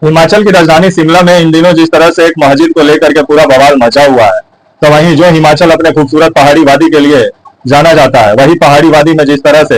हिमाचल की राजधानी शिमला में इन दिनों जिस तरह से एक मस्जिद को लेकर के पूरा बवाल मचा हुआ है, तो वहीं जो हिमाचल अपने खूबसूरत पहाड़ी वादी के लिए जाना जाता है, वही पहाड़ी वादी में जिस तरह से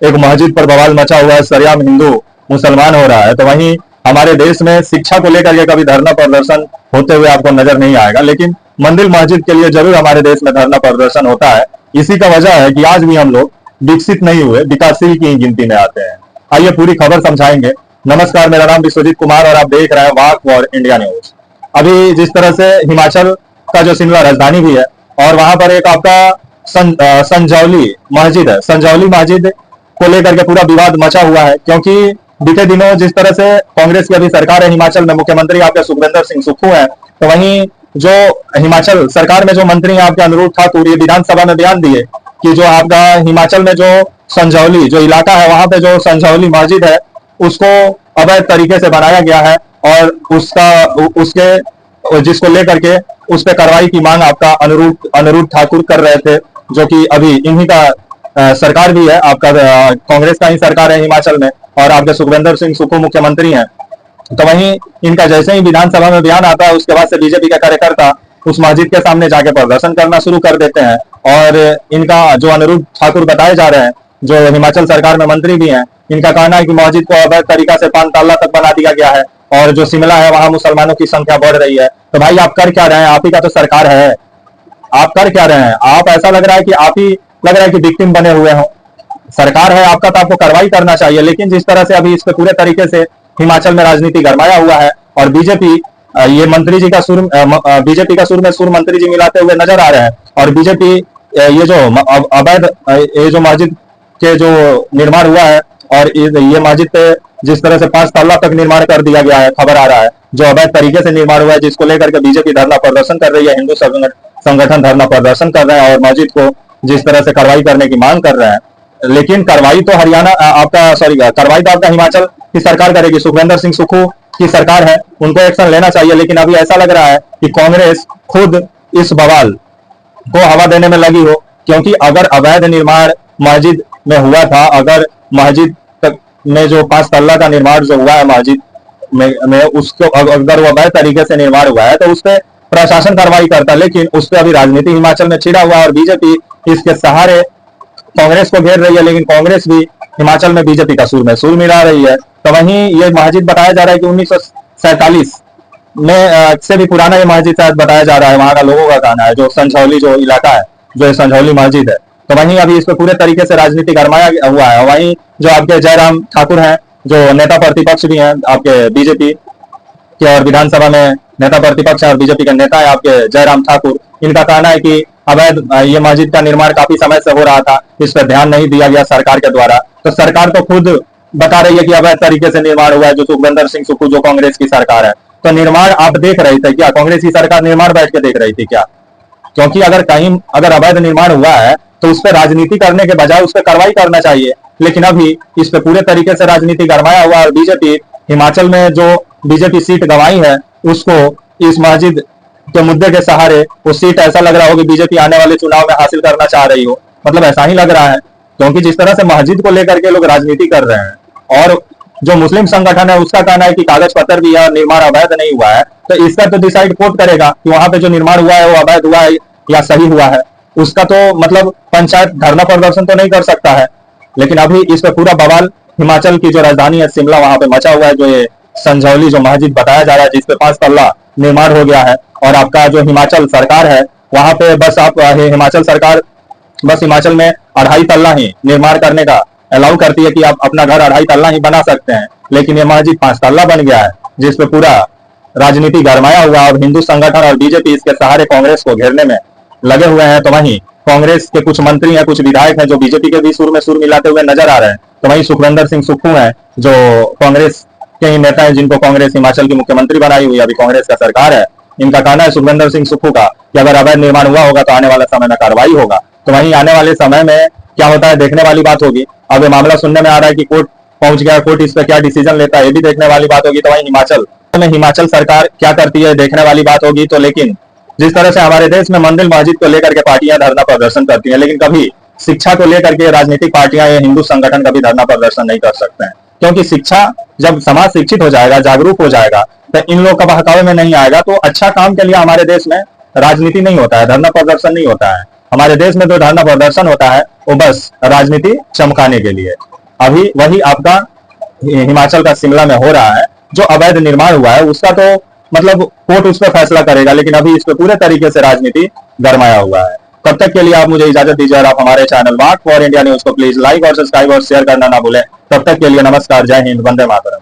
एक मस्जिद पर बवाल मचा हुआ है, सरेआम हिंदू मुसलमान हो रहा है, तो वहीं हमारे देश में शिक्षा को लेकर के कभी धरना प्रदर्शन होते हुए आपको नजर नहीं आएगा, लेकिन मंदिर मस्जिद के लिए जरूर हमारे देश में धरना प्रदर्शन होता है। इसी का वजह है कि आज भी हम लोग विकसित नहीं हुए, विकासशील की गिनती में आते हैं। आइए पूरी खबर समझाएंगे। नमस्कार, मेरा नाम विश्वजीत कुमार और आप देख रहे हैं वाक फॉर इंडिया न्यूज। अभी जिस तरह से हिमाचल का जो शिमला राजधानी भी है और वहां पर एक आपका संजौली मस्जिद है, संजौली मस्जिद को लेकर के पूरा विवाद मचा हुआ है, क्योंकि बीते दिनों जिस तरह से कांग्रेस की अभी सरकार है हिमाचल में, मुख्यमंत्री आपके सुखविंदर सिंह सुक्खू है, तो वहीं जो हिमाचल सरकार में जो मंत्री हैं आपके अनुरूध ठाकुर, ये विधानसभा में बयान दिए कि जो आपका हिमाचल में जो संजौली जो इलाका है वहां पे जो संजौली मस्जिद है उसको अवैध तरीके से बनाया गया है और उसके जिसको लेकर के उस पर कार्रवाई की मांग आपका अनुरूध ठाकुर कर रहे थे, जो कि अभी इन्हीं का सरकार भी है, आपका कांग्रेस का ही सरकार है हिमाचल में और आपके सुखविंदर सिंह सुक्खू मुख्यमंत्री हैं। तो वहीं इनका जैसे ही विधानसभा में बयान आता है उसके बाद से बीजेपी के कार्यकर्ता उस मस्जिद के सामने जाके प्रदर्शन करना शुरू कर देते हैं और इनका जो अनुरूध ठाकुर बताए जा रहे हैं, जो हिमाचल सरकार में मंत्री भी हैं, इनका कहना है कि मस्जिद को अवैध तरीका से 5 ताला तक बना दिया गया है और जो शिमला है वहां मुसलमानों की संख्या बढ़ रही है। तो भाई आप कर क्या रहे हैं? आप ही का तो सरकार है, आप कर क्या रहे हैं? आप ऐसा लग रहा है कि आप ही लग रहा है कि विक्टिम बने हुए हो। सरकार है आपका तो आपको कार्रवाई करना चाहिए, लेकिन जिस तरह से अभी इस पे पूरे तरीके से हिमाचल में राजनीति गरमाया हुआ है और बीजेपी ये मंत्री जी का सुर बीजेपी का सुर में सुर मंत्री जी मिलाते हुए नजर आ रहे हैं और बीजेपी ये जो अवैध ये जो मस्जिद के जो निर्माण हुआ है और ये मस्जिद पे जिस तरह से 5 ताला तक निर्माण कर दिया गया है, खबर आ रहा है, जो अवैध तरीके से निर्माण हुआ है, जिसको लेकर के बीजेपी धरना प्रदर्शन कर रही है, हिंदू संगठन धरना प्रदर्शन कर रहे हैं और मस्जिद को जिस तरह से कार्रवाई करने की मांग कर रहे हैं। लेकिन कार्रवाई तो हरियाणा आपका कार्रवाई तो आपका हिमाचल की सरकार करेगी, सुखविंदर सिंह सुक्खू की सरकार है, उनको एक्शन लेना चाहिए। लेकिन अभी ऐसा लग रहा है कि कांग्रेस खुद इस बवाल को हवा देने में लगी हो, क्योंकि अगर अवैध निर्माण मस्जिद में हुआ था, अगर मस्जिद में जो 5 तल्ला का निर्माण जो हुआ है मस्जिद में उसको अगर वो अवैध तरीके से निर्माण हुआ है तो उस पर प्रशासन कार्रवाई करता, लेकिन उस पर अभी राजनीति हिमाचल में छिड़ा हुआ है और बीजेपी इसके सहारे कांग्रेस को घेर रही है, लेकिन कांग्रेस भी हिमाचल में बीजेपी का सुर में सुर मिला रही है। तो वहीं ये मस्जिद बताया जा रहा है कि 1947 में से भी पुराना ये मस्जिद शायद बताया जा रहा है, वहां का लोगों का कहना है, जो संजौली जो इलाका है, जो संजौली मस्जिद है। तो वहीं अभी इस पे पूरे तरीके से राजनीति गरमाया हुआ है। वहीं जो आपके जयराम ठाकुर हैं, जो नेता प्रतिपक्ष भी हैं आपके बीजेपी के और विधानसभा में नेता प्रतिपक्ष है और बीजेपी के नेता है आपके जयराम ठाकुर, इनका कहना है कि अवैध ये मस्जिद का निर्माण काफी समय से हो रहा था, इस पर ध्यान नहीं दिया गया सरकार के द्वारा। तो सरकार तो खुद बता रही है कि अवैध तरीके से निर्माण हुआ है, जो सुखविंदर सिंह सुक्खू जो कांग्रेस की सरकार है। तो निर्माण आप देख रहे थे क्या? कांग्रेस की सरकार निर्माण बैठ के देख रही थी क्या? क्योंकि अगर अवैध निर्माण हुआ है तो उस पर राजनीति करने के बजाय उस पर कार्रवाई करना चाहिए। लेकिन अभी इस पे पूरे तरीके से राजनीति गरमाया हुआ और बीजेपी हिमाचल में जो बीजेपी सीट गंवाई है उसको इस मस्जिद के मुद्दे के सहारे वो सीट ऐसा लग रहा हो कि बीजेपी आने वाले चुनाव में हासिल करना चाह रही हो, मतलब ऐसा ही लग रहा है। क्योंकि जिस तरह से मस्जिद को लेकर के लोग राजनीति कर रहे हैं और जो मुस्लिम संगठन है उसका कहना है कि कागज पत्र भी है, निर्माण अवैध नहीं हुआ है, तो इसका तो डिसाइड कोर्ट करेगा कि वहां पे जो निर्माण हुआ है वो अवैध हुआ है या सही हुआ है। उसका तो मतलब पंचायत धरना प्रदर्शन तो नहीं कर सकता है। लेकिन अभी इस पे पूरा बवाल हिमाचल की जो राजधानी है शिमला वहां पे मचा हुआ है, जो ये संजौली जो मस्जिद बताया जा रहा है जिसपे 5 तल्ला निर्माण हो गया है और आपका जो हिमाचल सरकार है वहां पे बस आप हिमाचल सरकार बस हिमाचल में 2.5 तल्ला ही निर्माण करने का अलाउ करती है कि आप अपना घर 2.5 तल्ला ही बना सकते हैं, लेकिन ये मस्जिद 5 तल्ला बन गया है जिसपे पूरा राजनीति गरमाया हुआ और हिंदू संगठन और बीजेपी इसके सहारे कांग्रेस को घेरने में लगे हुए हैं। तो वहीं कांग्रेस के कुछ मंत्री हैं, कुछ विधायक हैं जो बीजेपी के भी सुर में सुर मिलाते हुए नजर आ रहे हैं। तो वहीं सुखविंदर सिंह सुक्खू हैं जो कांग्रेस के ही नेता हैं, जिनको कांग्रेस हिमाचल की मुख्यमंत्री बनाई हुई अभी कांग्रेस का सरकार है। इनका कहना है सुखविंदर सिंह सुक्खू का कि अगर अवैध निर्माण हुआ होगा तो आने वाले समय में कार्रवाई होगा। तो वहीं आने वाले समय में क्या होता है देखने वाली बात होगी। अब ये मामला सुनने में आ रहा है कि कोर्ट पहुंच गया, कोर्ट इस पर क्या डिसीजन लेता है ये भी देखने वाली बात होगी। तो वहीं हिमाचल सरकार क्या करती है देखने वाली बात होगी। तो लेकिन जिस तरह से हमारे देश में मंदिर मस्जिद को लेकर के पार्टियां धरना प्रदर्शन करती हैं, लेकिन कभी शिक्षा को लेकर के राजनीतिक पार्टियां या हिंदू संगठन कभी धरना प्रदर्शन नहीं कर सकते हैं। क्योंकि शिक्षा, जब समाज शिक्षित हो जाएगा, जागरूक हो जाएगा, तो इन लोग का बहकावे में नहीं आएगा। तो अच्छा काम के लिए हमारे देश में राजनीति नहीं होता है, धरना प्रदर्शन नहीं होता है। हमारे देश में जो धरना प्रदर्शन होता है वो बस राजनीति चमकाने के लिए। अभी वही आपका हिमाचल का शिमला में हो रहा है, जो अवैध निर्माण हुआ है उसका तो मतलब कोर्ट उस पर फैसला करेगा, लेकिन अभी इस पे पूरे तरीके से राजनीति गरमाया हुआ है। तब तक के लिए आप मुझे इजाजत दीजिए और आप हमारे channel walk for India news को प्लीज लाइक और सब्सक्राइब और शेयर करना ना भूलें। तब तक के लिए नमस्कार, जय हिंद, वंदे मातरम।